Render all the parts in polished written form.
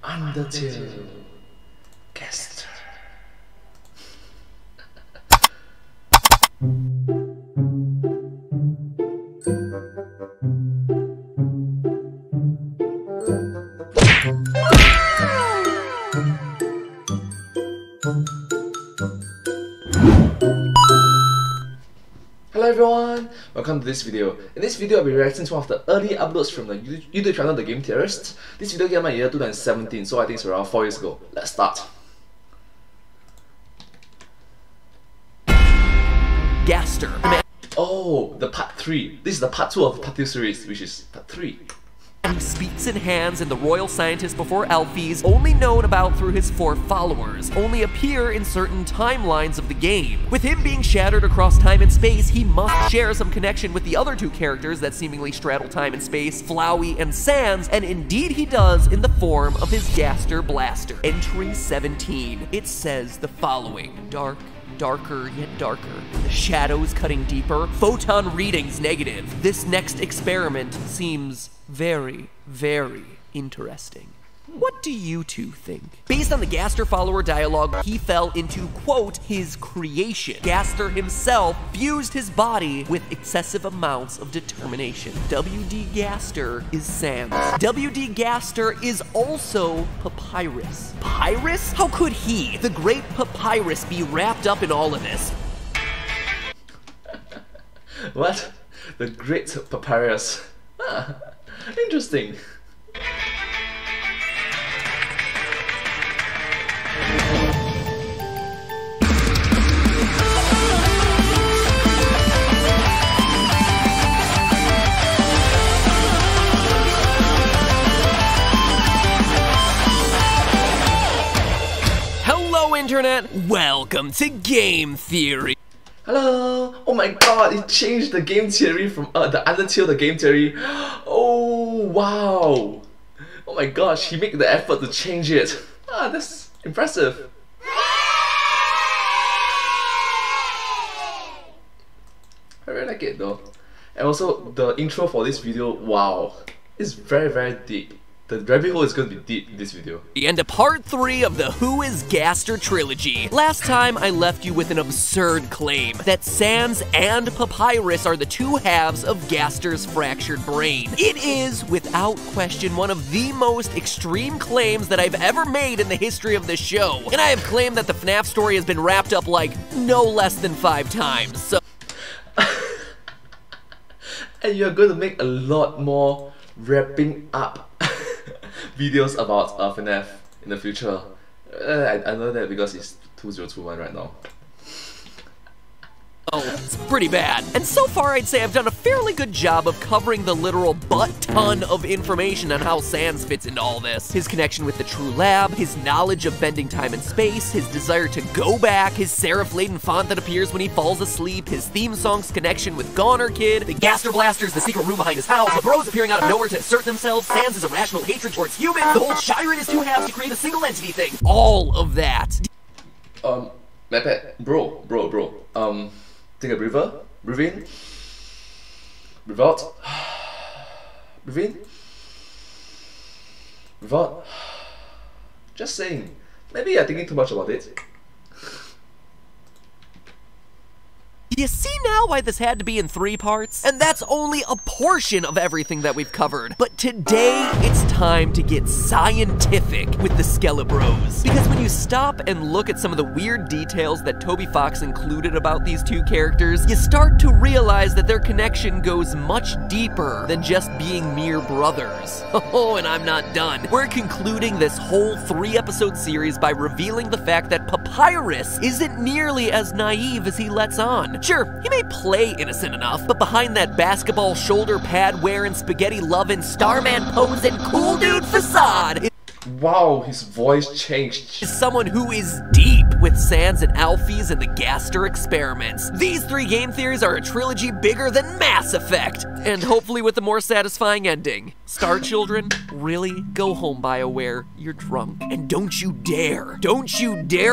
Undertale. Gaster. Hello everyone, welcome to this video. In this video, I'll be reacting to one of the early uploads from the YouTube channel The Game Theorists. This video came out in the year 2017, so I think it's around 4 years ago. Let's start. Gaster. Oh, the part 3. This is the part 2 of the part 2 series, which is part 3. He speaks in hands and the royal scientist before Alphys, only known about through his 4 followers, only appear in certain timelines of the game. With him being shattered across time and space, he must share some connection with the other 2 characters that seemingly straddle time and space, Flowey and Sans, and indeed he does in the form of his Gaster Blaster. Entry 17. It says the following: darker yet darker. The shadows cutting deeper. Photon readings negative. This next experiment seems very, very interesting. What do you two think? Based on the Gaster follower dialogue, he fell into, quote, his creation. Gaster himself fused his body with excessive amounts of determination. WD Gaster is Sans. WD Gaster is also Papyrus. Papyrus? How could he, the great Papyrus, be wrapped up in all of this? What? The great Papyrus. Interesting. Hello, Internet! Welcome to Game Theory. Hello! Oh my god, it changed the game theory from the Undertale, the game theory. Oh wow! Oh my gosh, he made the effort to change it. Ah, that's impressive. I really like it though. And also the intro for this video, wow, it's very, very deep. The rabbit hole is going to be deep in this video. And to part 3 of the Who is Gaster trilogy. Last time I left you with an absurd claim that Sans and Papyrus are the 2 halves of Gaster's fractured brain. It is, without question, one of the most extreme claims that I've ever made in the history of this show. And I have claimed that the FNAF story has been wrapped up like no less than 5 times, so... And you're going to make a lot more wrapping up videos about FNAF in the future. I know that because it's 2021 right now. Oh, it's pretty bad. And so far I'd say I've done a fairly good job of covering the literal butt-ton of information on how Sans fits into all this. His connection with the True Lab, his knowledge of bending time and space, his desire to go back, his serif-laden font that appears when he falls asleep, his theme song's connection with Goner Kid, the Gaster Blasters, the secret room behind his house, the bros appearing out of nowhere to assert themselves, Sans' irrational hatred towards humans, the whole Shire in his 2 halves to create a single entity thing. All of that. Bro. Take a breather. Breathe in. Breathe out. Breathe in. Breathe out. Just saying. Maybe you're thinking too much about it. You see now why this had to be in 3 parts? And that's only a portion of everything that we've covered. But today, it's time to get scientific with the Skelebros. Because when you stop and look at some of the weird details that Toby Fox included about these 2 characters, you start to realize that their connection goes much deeper than just being mere brothers. Oh, and I'm not done. We're concluding this whole 3-episode series by revealing the fact that Papyrus isn't nearly as naive as he lets on. Sure, he may play innocent enough, but behind that basketball shoulder pad wearing, spaghetti loving, Starman pose and cool dude facade Wow, his voice changed. is someone who is deep with Sans and Alphys and the Gaster experiments. These 3 game theories are a trilogy bigger than Mass Effect, and hopefully with a more satisfying ending. Star Children, really? Go home, BioWare. You're drunk. And don't you dare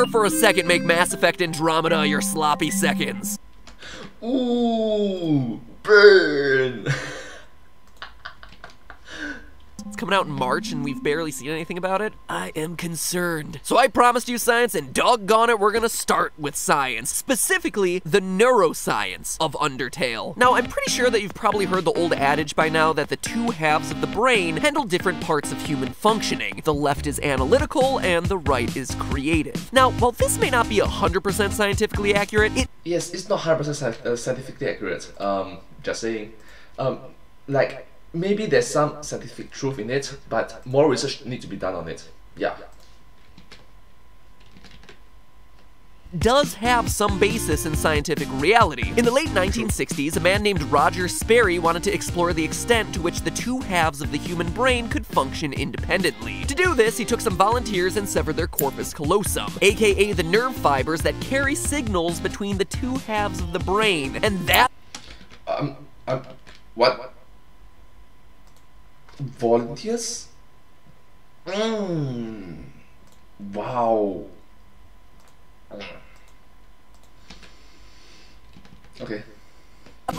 for a second make Mass Effect Andromeda your sloppy seconds. Ooh, burn. coming out in March and we've barely seen anything about it? I am concerned. So I promised you science, and doggone it, we're gonna start with science. Specifically, the neuroscience of Undertale. Now, I'm pretty sure that you've probably heard the old adage by now that the two halves of the brain handle different parts of human functioning. The left is analytical and the right is creative. Now, while this may not be 100% scientifically accurate, Yes, it's not 100% scientifically accurate. Just saying. Like, maybe there's some scientific truth in it, but more research needs to be done on it. Yeah. does have some basis in scientific reality. In the late 1960s, a man named Roger Sperry wanted to explore the extent to which the two halves of the human brain could function independently. To do this, he took some volunteers and severed their corpus callosum, aka the nerve fibers that carry signals between the two halves of the brain, and that— what? Volunteers? Wow. Okay.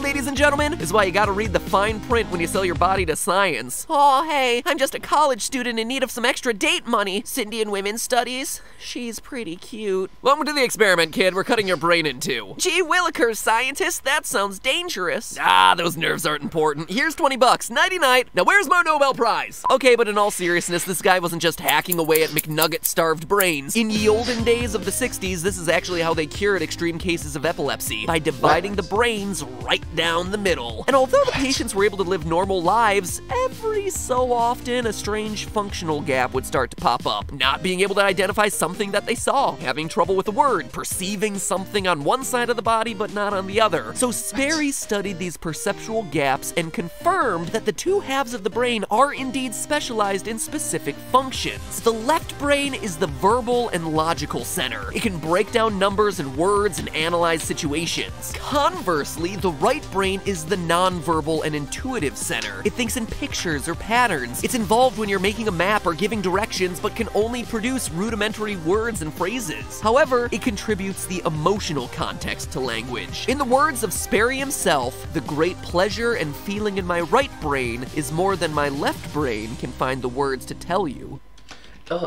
ladies and gentlemen, is why you gotta read the fine print when you sell your body to science. Oh, hey, I'm just a college student in need of some extra date money. Cindy in women's studies. She's pretty cute. Welcome to the experiment, kid. We're cutting your brain in two. Gee willikers, scientist, that sounds dangerous. Ah, those nerves aren't important. Here's 20 bucks. Nighty-night. Now where's my Nobel Prize? Okay, but in all seriousness, this guy wasn't just hacking away at McNugget-starved brains. In ye olden days of the 60s, this is actually how they cured extreme cases of epilepsy, by dividing the brains right down the middle. And although the patients were able to live normal lives, every so often a strange functional gap would start to pop up. Not being able to identify something that they saw, having trouble with a word, perceiving something on one side of the body but not on the other. So Sperry studied these perceptual gaps and confirmed that the two halves of the brain are indeed specialized in specific functions. The left brain is the verbal and logical center. It can break down numbers and words and analyze situations. Conversely, the right brain is the non-verbal and intuitive center. It thinks in pictures or patterns. It's involved when you're making a map or giving directions, but can only produce rudimentary words and phrases. However, it contributes the emotional context to language. In the words of Sperry himself, the great pleasure and feeling in my right brain is more than my left brain can find the words to tell you.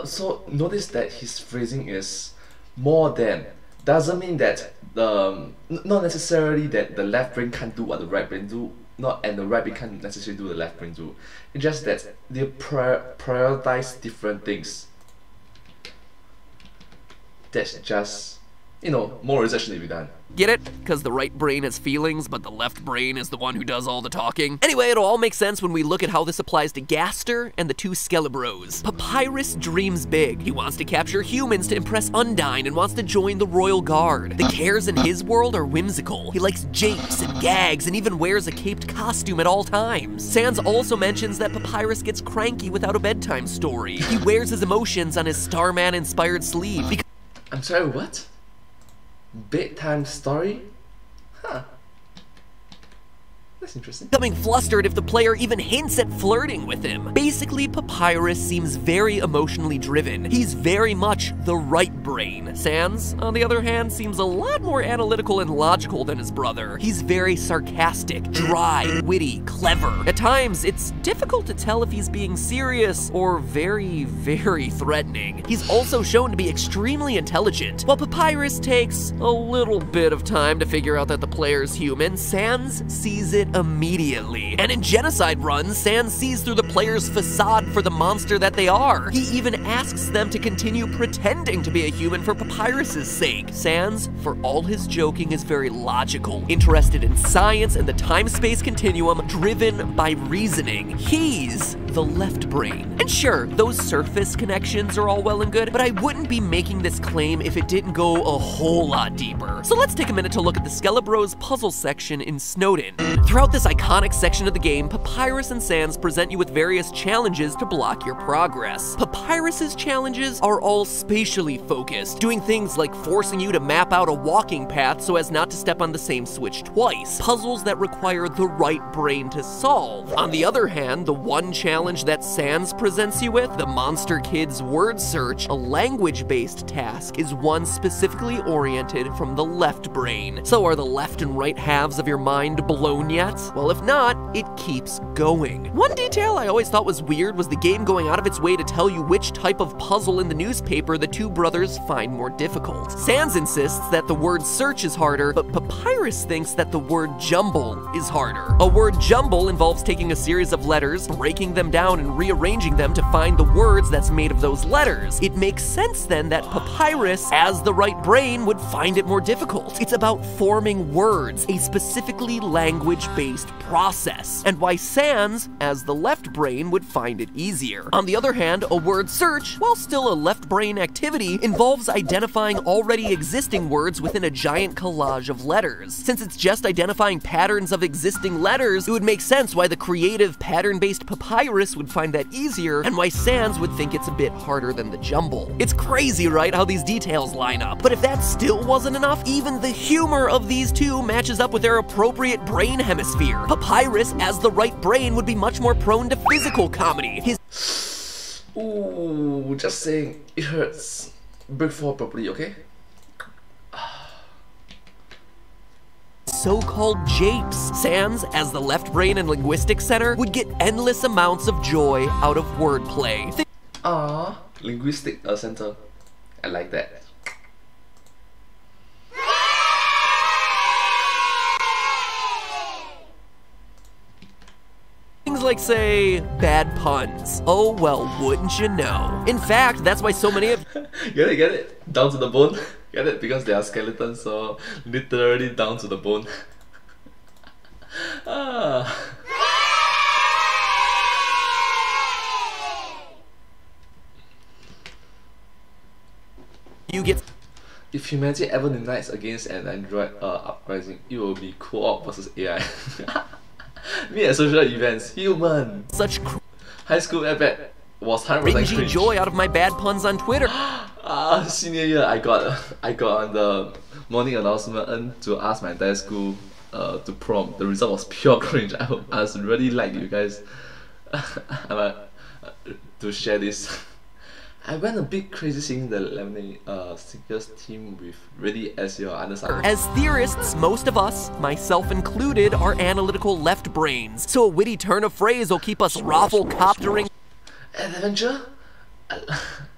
So notice that his phrasing is more than. Doesn't mean that not necessarily that the left brain can't do what the right brain do, and the right brain can't necessarily do the left brain do. It's just that they prioritize different things. That's just, you know, more research needs to be done. Get it? Because the right brain has feelings, but the left brain is the one who does all the talking. Anyway, it'll all make sense when we look at how this applies to Gaster and the two Skelebros. Papyrus dreams big. He wants to capture humans to impress Undyne and wants to join the Royal Guard. The cares in his world are whimsical. He likes japes and gags and even wears a caped costume at all times. Sans also mentions that Papyrus gets cranky without a bedtime story. He wears his emotions on his Starman-inspired sleeve. I'm sorry, what? Bedtime story? Huh. That's interesting. Becoming flustered if the player even hints at flirting with him. Basically, Papyrus seems very emotionally driven. He's very much the right brain. Sans, on the other hand, seems a lot more analytical and logical than his brother. He's very sarcastic, dry, witty, clever. At times, it's difficult to tell if he's being serious or very, very threatening. He's also shown to be extremely intelligent. While Papyrus takes a little bit of time to figure out that the player's human, Sans sees it immediately. And in genocide runs, Sans sees through the player's facade for the monster that they are. He even asks them to continue pretending to be a human for Papyrus's sake. Sans, for all his joking, is very logical, interested in science and the time-space continuum, driven by reasoning. He's the left brain. And sure, those surface connections are all well and good, but I wouldn't be making this claim if it didn't go a whole lot deeper. So let's take a minute to look at the Skelebros puzzle section in Snowden. Throughout this iconic section of the game, Papyrus and Sans present you with various challenges to block your progress. Papyrus's challenges are all spatially focused, doing things like forcing you to map out a walking path so as not to step on the same switch twice, puzzles that require the right brain to solve. On the other hand, the one challenge challenge that Sans presents you with, the Monster Kids word search, a language-based task, is one specifically oriented from the left brain. So are the left and right halves of your mind blown yet? Well, if not, it keeps going. One detail I always thought was weird was the game going out of its way to tell you which type of puzzle in the newspaper the two brothers find more difficult. Sans insists that the word search is harder, but Papyrus thinks that the word jumble is harder. A word jumble involves taking a series of letters, breaking them down and rearranging them to find the words that's made of those letters. It makes sense then that Papyrus, as the right brain, would find it more difficult. It's about forming words, a specifically language-based process, and why Sans, as the left brain, would find it easier. On the other hand, a word search, while still a left brain activity, involves identifying already existing words within a giant collage of letters. Since it's just identifying patterns of existing letters, it would make sense why the creative pattern-based Papyrus would find that easier, and why Sans would think it's a bit harder than the jumble. It's crazy, right, how these details line up? But if that still wasn't enough, even the humor of these two matches up with their appropriate brain hemisphere. Papyrus, as the right brain, would be much more prone to physical comedy. Ooh, just saying, it hurts. Break fall properly, okay? So-called japes. Sans, as the left brain and linguistics center, would get endless amounts of joy out of wordplay. Linguistic center. I like that. Things like, say, bad puns. Oh well, wouldn't you know? In fact, that's why so many of— Get it? Down to the bone? Get it? Because they are skeletons, so literally down to the bone. You get— If humanity ever unites against an android uprising, it will be co-op versus AI. Me at social events, human. such High school iPad was 100% cringy cringe. joy out of my bad puns on Twitter. Senior year, I got on the morning announcement to ask my entire school to prom. The result was pure cringe. I was really like you guys to share this. I went a bit crazy seeing the Lemonade Seekers team with Ready as your undersigned. As theorists, most of us, myself included, are analytical left brains, so a witty turn of phrase will keep us raffle-coptering Adventure?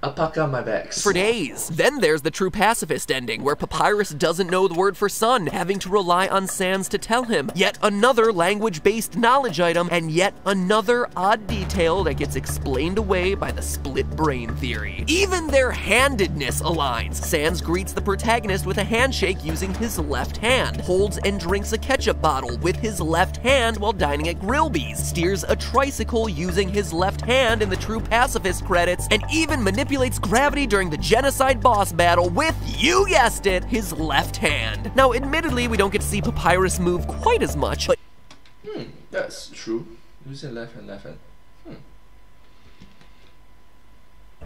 Alpaca my bags. for days. Then there's the true pacifist ending, where Papyrus doesn't know the word for sun, having to rely on Sans to tell him. Yet another language-based knowledge item, and yet another odd detail that gets explained away by the split brain theory. Even their handedness aligns. Sans greets the protagonist with a handshake using his left hand, holds and drinks a ketchup bottle with his left hand while dining at Grillby's, steers a tricycle using his left hand in the true pacifist credits, and even manipulates gravity during the genocide boss battle with, you guessed it, his left hand. Now, admittedly, we don't get to see Papyrus move quite as much, but That's true. Using left hand.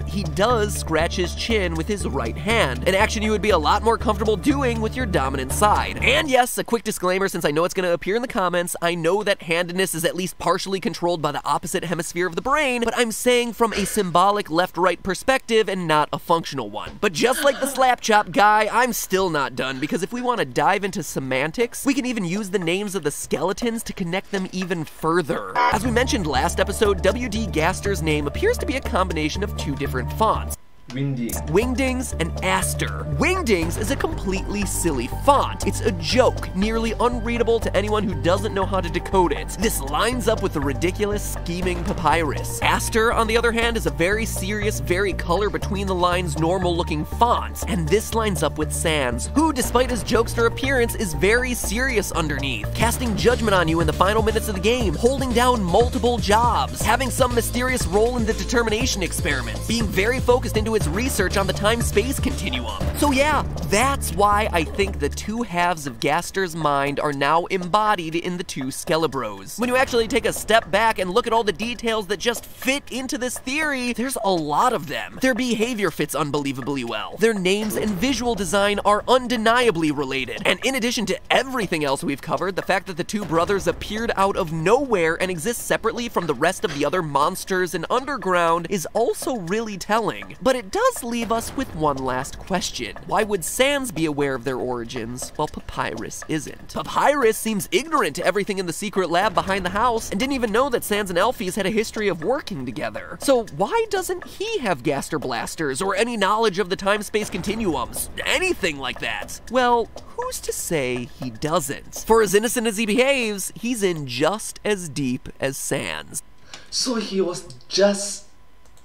he does scratch his chin with his right hand, an action you would be a lot more comfortable doing with your dominant side. And yes, a quick disclaimer, since I know it's going to appear in the comments, I know that handedness is at least partially controlled by the opposite hemisphere of the brain, but I'm saying from a symbolic left-right perspective and not a functional one. But just like the slap chop guy, I'm still not done, because if we want to dive into semantics, we can even use the names of the skeletons to connect them even further. As we mentioned last episode, W.D. Gaster's name appears to be a combination of two different fonts. Wingdings and Aster. Wingdings is a completely silly font. It's a joke, nearly unreadable to anyone who doesn't know how to decode it. This lines up with the ridiculous, scheming Papyrus. Aster, on the other hand, is a very serious, very color between the lines, normal-looking font. And this lines up with Sans, who, despite his jokester appearance, is very serious underneath, casting judgment on you in the final minutes of the game, holding down multiple jobs, having some mysterious role in the determination experiment, being very focused into his his research on the time-space continuum. So yeah, that's why I think the two halves of Gaster's mind are now embodied in the two Skelebros. When you actually take a step back and look at all the details that just fit into this theory, there's a lot of them. Their behavior fits unbelievably well. Their names and visual design are undeniably related. And in addition to everything else we've covered, the fact that the two brothers appeared out of nowhere and exist separately from the rest of the other monsters in Underground is also really telling. But it does leave us with one last question. Why would Sans be aware of their origins while Papyrus isn't? Papyrus seems ignorant to everything in the secret lab behind the house and didn't even know that Sans and Alphys had a history of working together. So why doesn't he have Gaster blasters or any knowledge of the time-space continuums? Anything like that? Well, who's to say he doesn't? For as innocent as he behaves, he's in just as deep as Sans. So he was just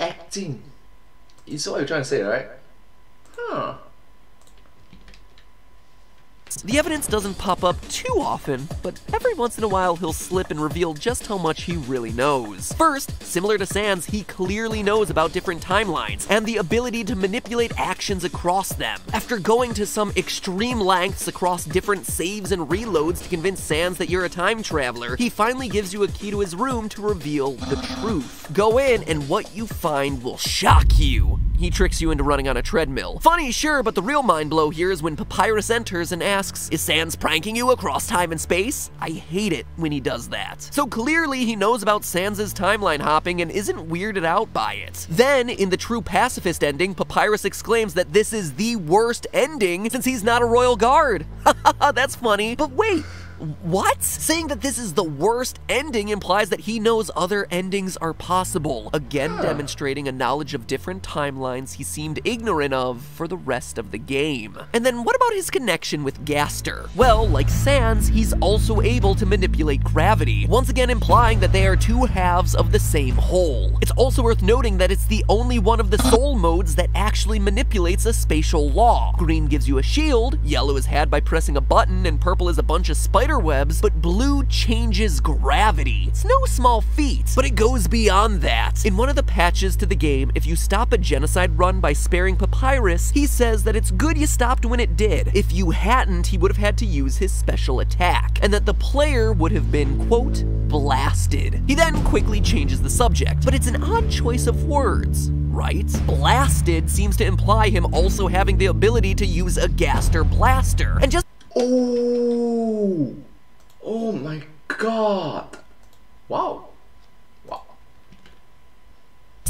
acting. Is what you're trying to say, right? Huh. The evidence doesn't pop up too often, but every once in a while he'll slip and reveal just how much he really knows. First, similar to Sans, he clearly knows about different timelines and the ability to manipulate actions across them. After going to some extreme lengths across different saves and reloads to convince Sans that you're a time traveler, he finally gives you a key to his room to reveal the truth. Go in and what you find will shock you. He tricks you into running on a treadmill. Funny, sure, but the real mind blow here is when Papyrus enters and asks, "Is Sans pranking you across time and space?" I hate it when he does that. So clearly he knows about Sans's timeline hopping and isn't weirded out by it. Then, in the true pacifist ending, Papyrus exclaims that this is the worst ending since he's not a royal guard. Haha, that's funny. But wait, what? Saying that this is the worst ending implies that he knows other endings are possible, again demonstrating a knowledge of different timelines he seemed ignorant of for the rest of the game. And then what about his connection with Gaster? Well, like Sans, he's also able to manipulate gravity, once again implying that they are two halves of the same whole. It's also worth noting that it's the only one of the soul modes that actually manipulates a spatial law. Green gives you a shield, yellow is had by pressing a button, and purple is a bunch of spider webs, but blue changes gravity. It's no small feat, but it goes beyond that. In one of the patches to the game, if you stop a genocide run by sparing Papyrus, he says that it's good you stopped when it did. If you hadn't, he would have had to use his special attack, and that the player would have been, quote, blasted. He then quickly changes the subject, but it's an odd choice of words, right? Blasted seems to imply him also having the ability to use a Gaster blaster, and just Oh! Oh my god! Wow.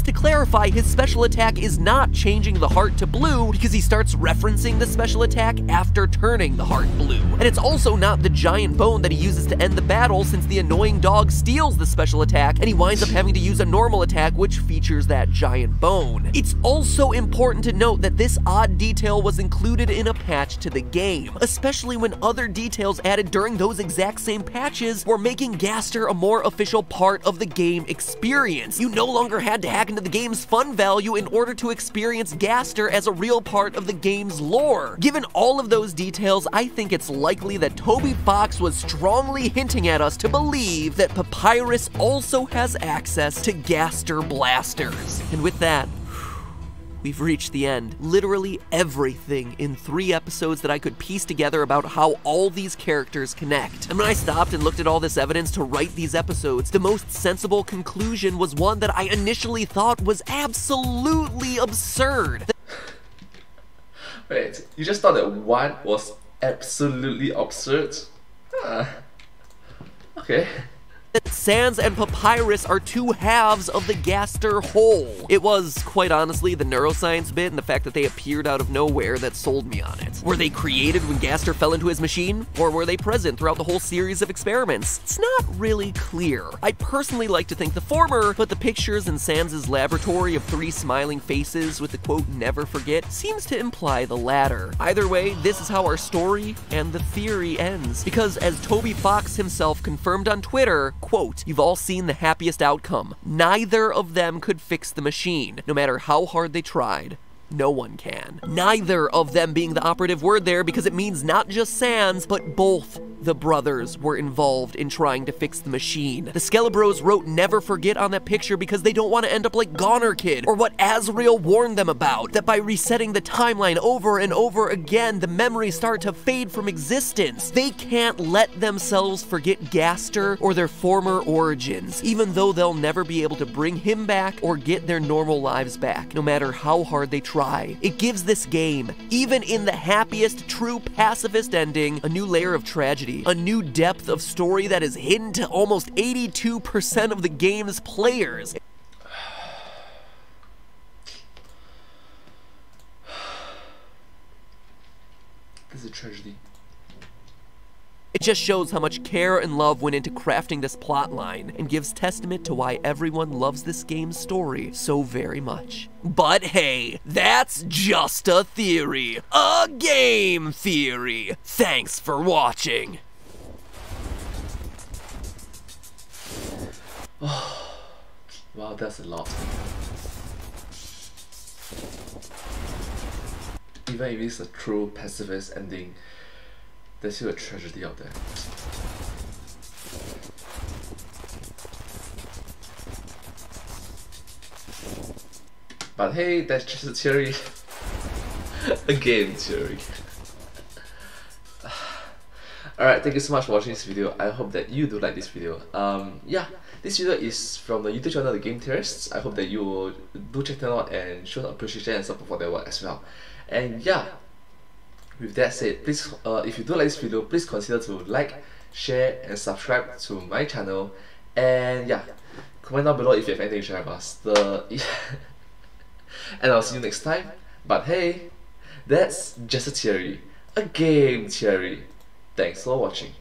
to clarify, his special attack is not changing the heart to blue because he starts referencing the special attack after turning the heart blue. And it's also not the giant bone that he uses to end the battle, since the annoying dog steals the special attack and he winds up having to use a normal attack which features that giant bone. It's also important to note that this odd detail was included in a patch to the game, especially when other details added during those exact same patches were making Gaster a more official part of the game experience. You no longer had to hack into the game's fun value in order to experience Gaster as a real part of the game's lore. Given all of those details, I think it's likely that Toby Fox was strongly hinting at us to believe that Papyrus also has access to Gaster blasters. And with that, we've reached the end. Literally everything in 3 episodes that I could piece together about how all these characters connect. And when I stopped and looked at all this evidence to write these episodes, the most sensible conclusion was one that I initially thought was absolutely absurd. Wait, you just thought that one was absolutely absurd? Okay. That Sans and Papyrus are 2 halves of the Gaster whole. It was, quite honestly, the neuroscience bit and the fact that they appeared out of nowhere that sold me on it. Were they created when Gaster fell into his machine? Or were they present throughout the whole series of experiments? It's not really clear. I personally like to think the former, but the pictures in Sans's laboratory of 3 smiling faces with the quote, "never forget," seems to imply the latter. Either way, this is how our story and the theory ends. Because as Toby Fox himself confirmed on Twitter, quote, "You've all seen the happiest outcome. Neither of them could fix the machine, no matter how hard they tried. No one can." Neither of them being the operative word there, because it means not just Sans, but both the brothers were involved in trying to fix the machine. The Skelebros wrote never forget on that picture because they don't want to end up like Goner Kid, or what Azrael warned them about, that by resetting the timeline over and over again, the memories start to fade from existence. They can't let themselves forget Gaster or their former origins, even though they'll never be able to bring him back or get their normal lives back, no matter how hard they try. It gives this game, even in the happiest, true pacifist ending, a new layer of tragedy, a new depth of story that is hidden to almost 82% of the game's players. This is a tragedy. It just shows how much care and love went into crafting this plotline, and gives testament to why everyone loves this game's story so very much. But hey, that's just a theory. A game theory. Thanks for watching. Wow, that's a lot. Even if it's a true pacifist ending, there's still a tragedy out there. But hey, that's just a theory. A game theory. Alright, thank you so much for watching this video. I hope that you do like this video. Yeah, this video is from the YouTube channel The Game Theorists. I hope that you will do check them out and show appreciation and support for their work as well. And yeah, with that said, please, if you do like this video, please consider to like, share, and subscribe to my channel. And yeah, comment down below if you have anything to share with us. And I'll see you next time. But hey, that's just a theory, a game theory. Thanks for watching.